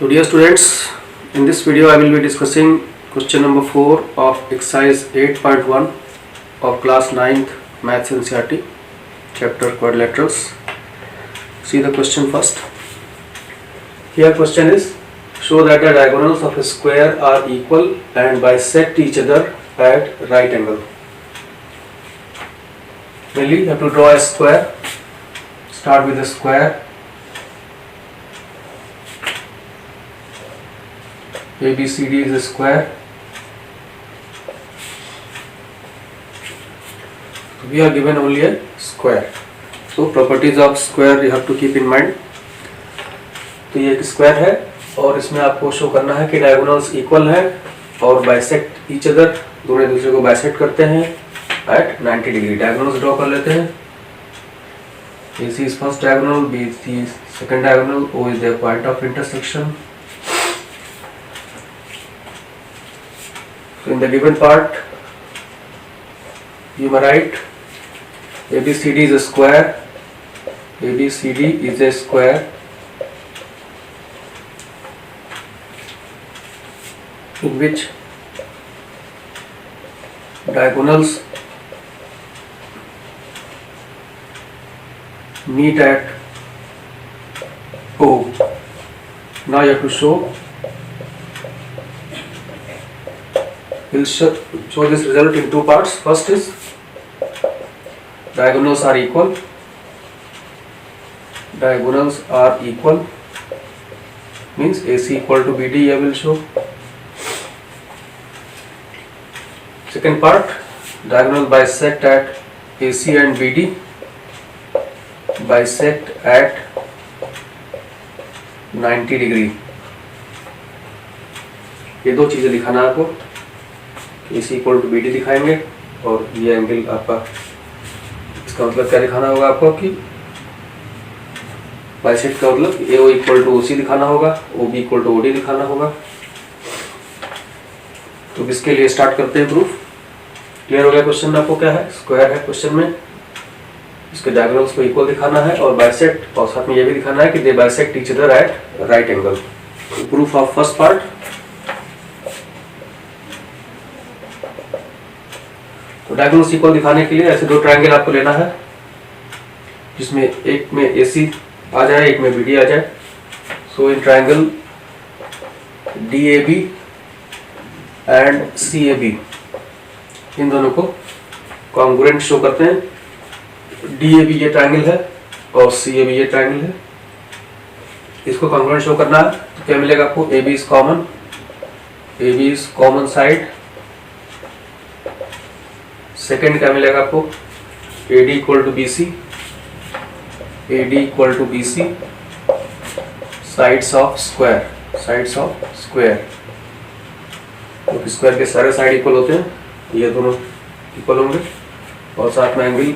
So dear students, in this video I will be discussing question number 4 of exercise 8.1 of class 9th Maths NCERT chapter quadrilaterals. See the question first. Here question is, show that the diagonals of a square are equal and bisect each other at right angle. Mainly you have to draw a square. Start with a square. ABCD is a square. We are given only a square. So properties of square you have to keep in mind. तो ये एक square है और इसमें आपको show करना है कि डायगोनल्स इक्वल हैं और बाइसेक्ट ईच अदर, दोनों दूसरे को बाइसेक्ट करते हैं एट 90 डिग्री. डायगोनल्स ड्रॉ कर लेते हैं. AC is first diagonal, BC is second diagonal, O is their point of intersection. So in the given part, you may write ABCD is a square. ABCD is a square in which diagonals meet at O. Now you have to show. We'll show this result in two parts. First is diagonals are equal. Diagonals are equal means AC equal to BD. I will show. Second part, diagonal bisect at AC and BD. Bisect at 90 degree. ये दो चीजें दिखाना है आपको. AC equal to BD दिखाएंगे और ये angle आपका, इसका मतलब क्या दिखाना होगा आपको कि बाइसेक्ट का मतलब AO इक्वल टू OC दिखाना होगा, OB इक्वल टू OD दिखाना होगा. तो इसके लिए स्टार्ट करते हैं प्रूफ. क्लियर हो गया क्वेश्चन आपको क्या है? स्क्वायर है क्वेश्चन में, इसके डायगोनल्स को इक्वल दिखाना है और बाइसेक्ट, और साथ में ये भी दिखाना है कि they bisect each other at right angle. Proof of first part. तो डायगोनल्स इक्वल दिखाने के लिए ऐसे दो ट्रायंगल आपको लेना है जिसमें एक में AC आ जाए, एक में BD आ जाए. So in triangle DAB and CAB, इन दोनों को कॉन्ग्रुएंट शो करते हैं. DAB ये ट्रायंगल है और CAB ये ट्रायंगल है. इसको कॉन्ग्रुएंट शो करना है तो क्या मिलेगा आपको? AB is common. AB is common side. Second क्या मिलेगा आपको? AD equal to BC. AD equal to BC sides of square. Sides of square, तो स्क्वायर के सारे साइड इक्वल होते हैं, ये दोनों इक्वल होंगे. और साथ में angle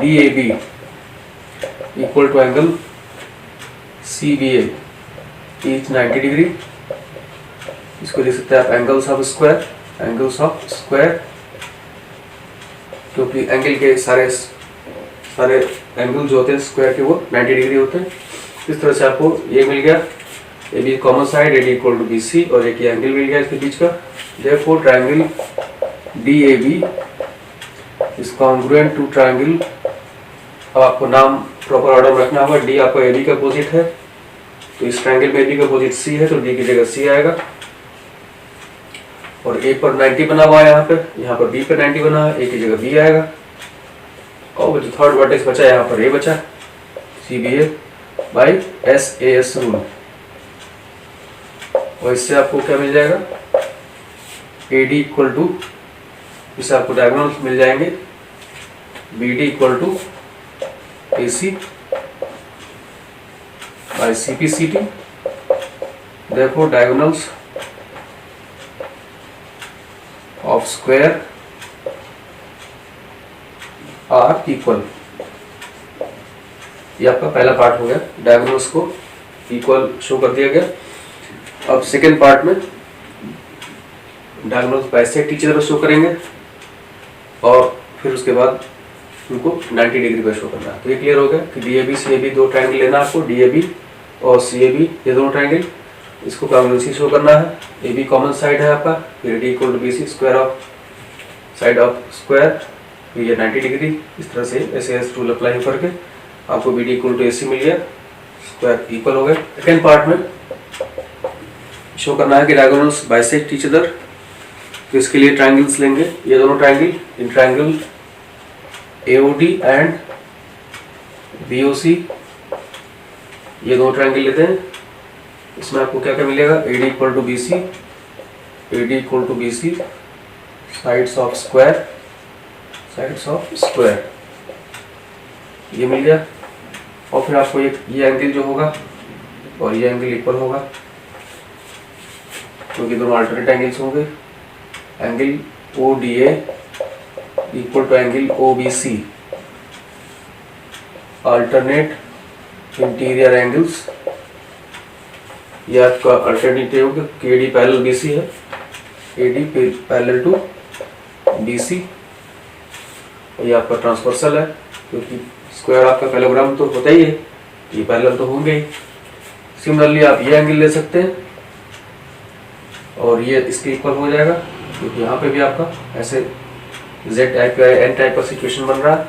DAB equal to angle CBA each 90 degree. इसको लिख सकते हैं आप angles of square. Angles of square, क्योंकि एंगल के सारे एंगल जो होते हैं स्क्वायर के वो 90 डिग्री होते हैं. इस तरह से आपको ये मिल गया AB common side, AD equal to BC, और एक एंगल मिल गया इसके बीच का. Therefore triangle DAB is congruent to triangle. अब आपको नाम प्रॉपर ऑर्डर में रखना होगा. D आपका AB का अपोजिट है, तो इस ट्रायंगल में AB का अपोजिट C है, तो D की जगह C आएगा. और A पर 90 बना हुआ है, यहाँ पर B पर 90 बना है, A की जगह B आएगा. और जो थर्ड वर्टेक्स बचा यहाँ पर A बचा, CBA बाई SAS रूल. और इससे आपको क्या मिल जाएगा? AD इक्वल टू, इससे आपको डायगोनल्स मिल जाएंगे BD equal to AC by CPCT. देखो diagonals of square are equal. ये आपका पहला पार्ट हो गया. डायगोनल्स को इक्वल शो कर दिया गया. अब सेकेंड पार्ट में diagonals bisect each other show करेंगे और फिर उसके बाद उनको 90 डिग्री पर शो करना है. तो ये क्लियर हो गया कि DAB CAB दो ट्रायंगल लेना आपको. DAB और CAB ये दोनों ट्रायंगल इसको कॉन्ग्रुएंसी शो करना है। ए बी कॉमन साइड है आपका, फिर D equal to B C square of side of square, फिर ये 90 डिग्री। इस तरह से ऐसे रूल अप्लाई करके आपको बी डी इक्वल टू ए सी मिल गया, स्क्वायर इक्वल हो गए। सेकेंड पार्ट में शो करना है कि डायगोनल्स बाइसेक्ट ईच अदर, तो इसके लिए ट्रायंगल्स लेंगे। ये दोनों triangle, in triangle AOD and BOC, ये दोनों ट्रायंगल लेते हैं। इसमें आपको क्या क्या मिलेगा, AD equal to BC, AD equal to BC sides of square, sides of square, ये मिल गया। और फिर आपको ये एंगल जो होगा और ये एंगल इक्वल होगा, क्योंकि दोनों अल्टरनेट एंगल्स होंगे। Angle ODA equal to angle OBC, alternate interior angles. ये आपका अल्टरनेटिव होगा, AD पैरेलल BC है, AD पैरेलल टू BC। ये आपका ट्रांसवर्सल है, क्योंकि स्क्वायर आपका पैरेललोग्राम तो होता ही है, ये पैरेलल तो होंगे ही। सिमिलरली आप ये एंगल ले सकते हैं और ये इसके इक्वल हो जाएगा, क्योंकि यहाँ पे भी आपका ऐसे Z टाइप का N टाइप का सिचुएशन बन रहा है।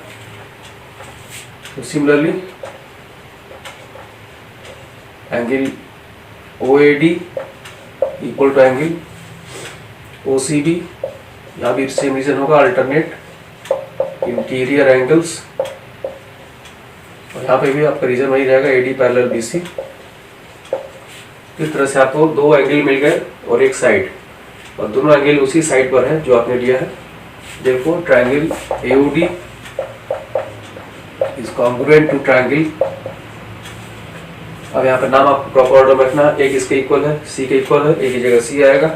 तो similarly angle OAD equal to angle OCB, यहाँ भी सेम रीजन होगा, अल्टरनेट इंटीरियर एंगल्स। और यहाँ पे भी आपका रीजन वही रहेगा, AD पैरेलल BC। इस तरह से आपको दो एंगल मिल गए और एक साइड, और दोनों एंगल उसी साइड पर है जो आपने लिया है। देखो triangle AOD is congruent to triangle. अब यहाँ पर नाम आपको प्रॉपर ऑर्डर में रखना, एक इसके इक्वल है, C के इक्वल है, A की जगह C आएगा।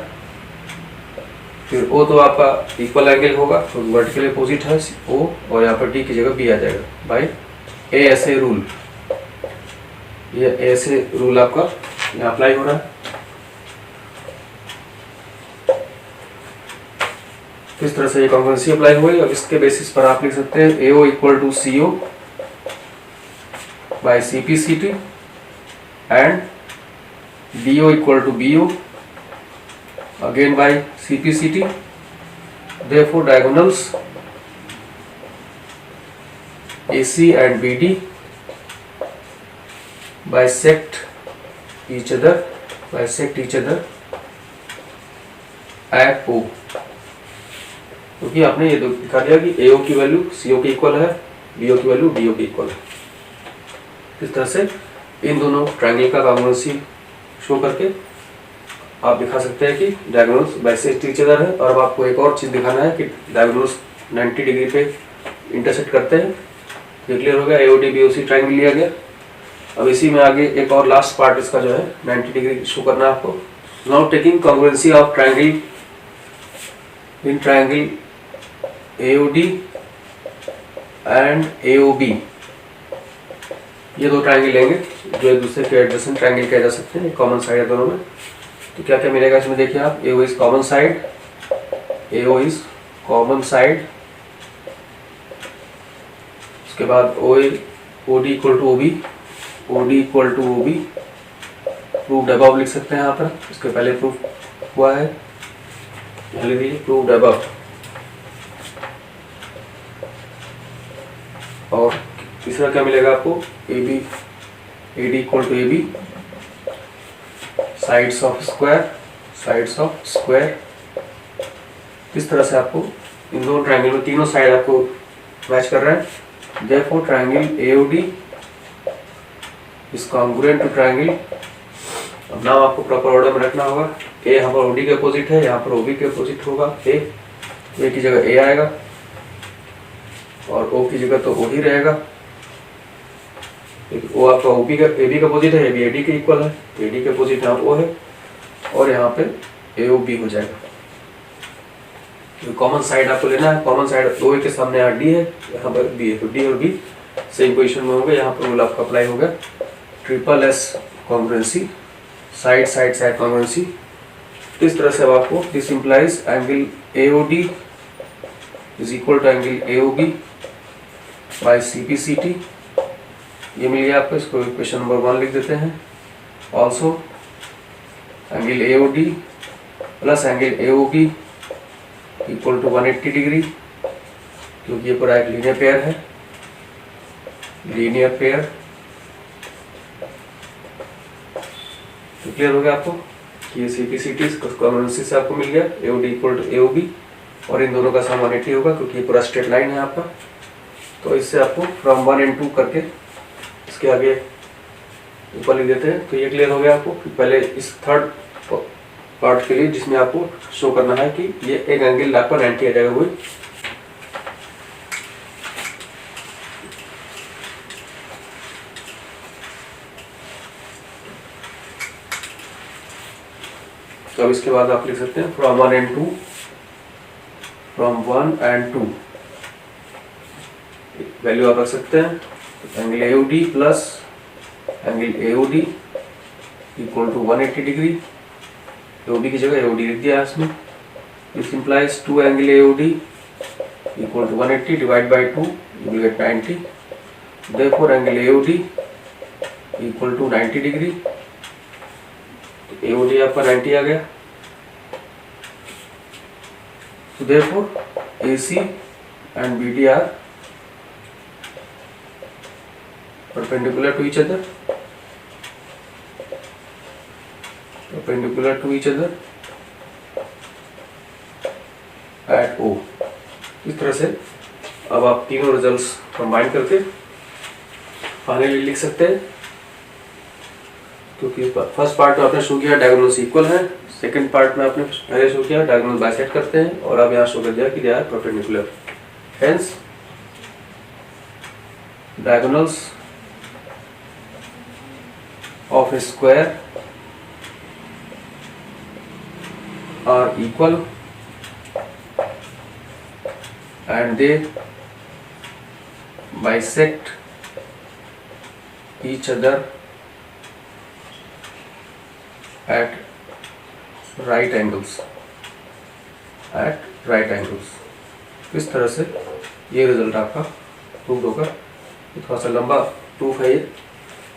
फिर O तो आपका इक्वल एंगल होगा, तो वर्टिकल अपोजिट है O, और यहाँ पर D की जगह B आ जाएगा बाय ASA रूल। ये ASA रूल आपका यहाँ अप्लाई हो रहा है। इस तरह से ये कॉन्ग्रुएंसी अप्लाई हुई। अब इसके बेसिस पर आप लिख सकते हैं AO equal to CO by CPCT and BO equal to BO again by CPCT। Therefore diagonals AC and BD bisect each other at O। क्योंकि आपने ये दिखा दिया कि AO की वैल्यू CO के इक्वल है, BO की वैल्यू DO के इक्वल है। इस तरह से इन दोनों ट्रायंगल का कॉन्ग्रुएंसी शो करके आप दिखा सकते हैं कि डायगोनल्स बाइसेक्ट ईच अदर है। और अब आपको एक और चीज़ दिखाना है कि डायगोनल्स 90 डिग्री पे इंटरसेक्ट करते हैं। ये क्लियर हो गया, AOD BOC ट्रायंगल लिया गया। अब इसी में आगे एक और लास्ट पार्ट इसका जो है 90 डिग्री शो करना है आपको। Now taking congruency of triangle in triangle AOD and AOB, ये दो ट्रायंगल लेंगे जो एक दूसरे के एडजेसेंट ट्रायंगल कहे जा सकते हैं, कॉमन साइड है दोनों में। तो क्या क्या मिलेगा इसमें देखिए आप, AO is common side, AO is common side. उसके बाद OD equal to OB, OD equal to OB proved above लिख सकते हैं यहाँ पर, इसके पहले प्रूफ हुआ है, पहले भी प्रूव्ड अबव। और तीसरा क्या मिलेगा आपको, AD equal to AB sides of square. इस तरह से आपको इन दोनों ट्रायंगल में तीनों साइड आपको मैच कर रहा है। Therefore triangle AOD is congruent to triangle. अब नाम आपको प्रॉपर ऑर्डर में रखना होगा। A यहाँ पर OD के अपोजिट है, यहाँ पर OB के अपोजिट होगा। A की जगह A आएगा और O की जगह तो O ही रहेगा। O आपका AB के अपोजिट है, AB AD के इक्वल है, AD के अपोजिट यहाँ O है, और यहाँ पे AOB हो जाएगा। तो कॉमन साइड आपको लेना है, कॉमन साइड OA के सामने यहाँ D है, यहाँ पर B है, तो D और B सेम पोजीशन में होंगे। यहाँ पर रूल आपका अप्लाई होगा SSS कॉन्ग्रुएंसी, साइड कॉन्ग्रुएंसी। इस तरह से अब आपको this implies angle AOD is equal to angle AOB by CPCT, ये मिल गया आपको। इसको क्वेश्चन नंबर 1 लिख देते हैं। Also angle AOD plus angle AOB equal to 180 degree, क्योंकि ये पूरा एक लीनियर पेयर है, लीनियर पेयर। तो क्लियर हो गया आपको कि ये CPCT कॉमन से आपको मिल गया AOD इक्वल टू AOB, और इन दोनों का सम 180 होगा क्योंकि ये पूरा स्ट्रेट लाइन है आपका। तो इससे आपको फ्रॉम 1 and 2 करके इसके आगे ऊपर लिख देते हैं। तो ये क्लियर हो गया आपको। पहले इस थर्ड पार्ट के लिए जिसमें आपको शो करना है कि ये एक एंगल आपका 90 आ जाएगा वही। तो अब इसके बाद आप लिख सकते हैं from 1 and 2, from 1 and 2 value आप रख सकते हैं। Angle AOD plus angle AOD equal to 180 degree, AOB की जगह AOD लिख दिया है इसमें। This implies 2 angle AOD equal to 180 divide by 2 you will get 90। Therefore angle AOD equal to 90 degree, AOD आपका 90 आ गया। So therefore AC and BD are perpendicular to each other, perpendicular to each other at O। इस तरह से अब आप तीनों results combine करके finally लिख सकते हैं। क्योंकि फर्स्ट पार्ट में आपने शो किया डायगोनल्स इक्वल है, सेकंड पार्ट में आपने पहले शो किया डायगोनल बाइसेक्ट करते हैं, और अब यहाँ शो कर दिया कि they are perpendicular. Hence diagonals of a square are equal and they bisect each other at right angles, at right angles। इस तरह से ये रिजल्ट आपका प्रूव होगा। थोड़ा सा लंबा प्रूफ है ये,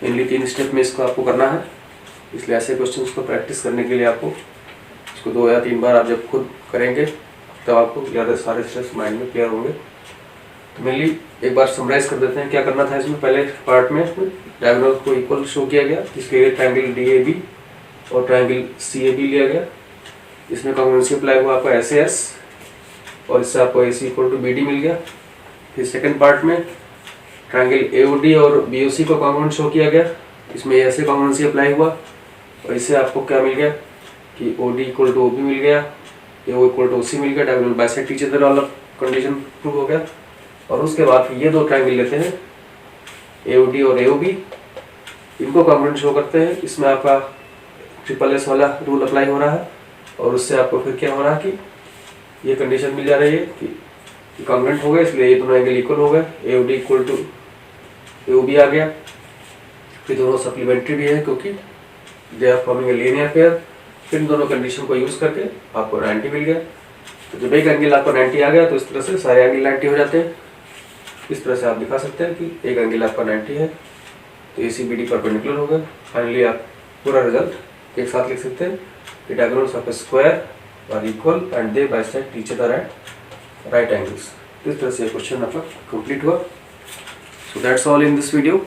मेनली 3 स्टेप में इसको आपको करना है, इसलिए ऐसे क्वेश्चंस को प्रैक्टिस करने के लिए आपको इसको 2 या 3 बार आप जब खुद करेंगे तब आपको ज़्यादा सारे स्टेप्स माइंड में क्लियर होंगे। तो मेनली एक बार समराइज कर देते हैं क्या करना था इसमें। पहले पार्ट में डायगोनल को इक्वल शो किया गया, इसके लिए ट्रायंगल DAB और ट्रायंगल CAB लिया गया। इसमें कॉन्ग्रुएंसी अप्लाई हुआ आपका SAS, और इससे आपको AC इक्वल टू BD मिल गया। फिर सेकंड पार्ट में ट्रायंगल AOD और BOC को कॉन्ग्रुएंट शो किया गया, इसमें ऐसे कॉन्ग्रुएंसी अप्लाई हुआ, और इससे आपको क्या मिल गया कि OD इक्वल टू OB मिल गया, AO इक्वल टू OC मिल गया, डायगोनल बाइसेक्ट ईच अदर वाला कंडीशन प्रूव हो गया। और उसके बाद ये 2 ट्रायंगल लेते हैं AOD और AOB, इनको कॉन्ग्रुएंट शो करते हैं। इसमें आपका SSS वाला रूल अप्लाई हो रहा है, और उससे आपको फिर क्या हो रहा है कि ये कंडीशन मिल जा रही है कि कॉन्ग्रुएंट हो गए, इसलिए ये दोनों एंगल इक्वल हो गए। AOD इक्वल टू AOB आ गया। फिर दोनों सप्लीमेंट्री भी है क्योंकि they are forming a linear pair. फिर दोनों कंडीशन को यूज करके आपको 90 मिल गया। तो जब एक एंगल आपको 90 आ गया तो इस तरह से सारे एंगल 90 हो जाते हैं। इस तरह से आप दिखा सकते हैं कि एक एंगल आपका 90 है तो ACBD परपेंडिकुलर हो गया। फाइनली आप पूरा रिजल्ट एक साथ लिख सकते हैं कि diagonals of a square are equal and they bisect each other at right angles. इस तरह से क्वेश्चन आपका कंप्लीट हुआ। So that's all in this video.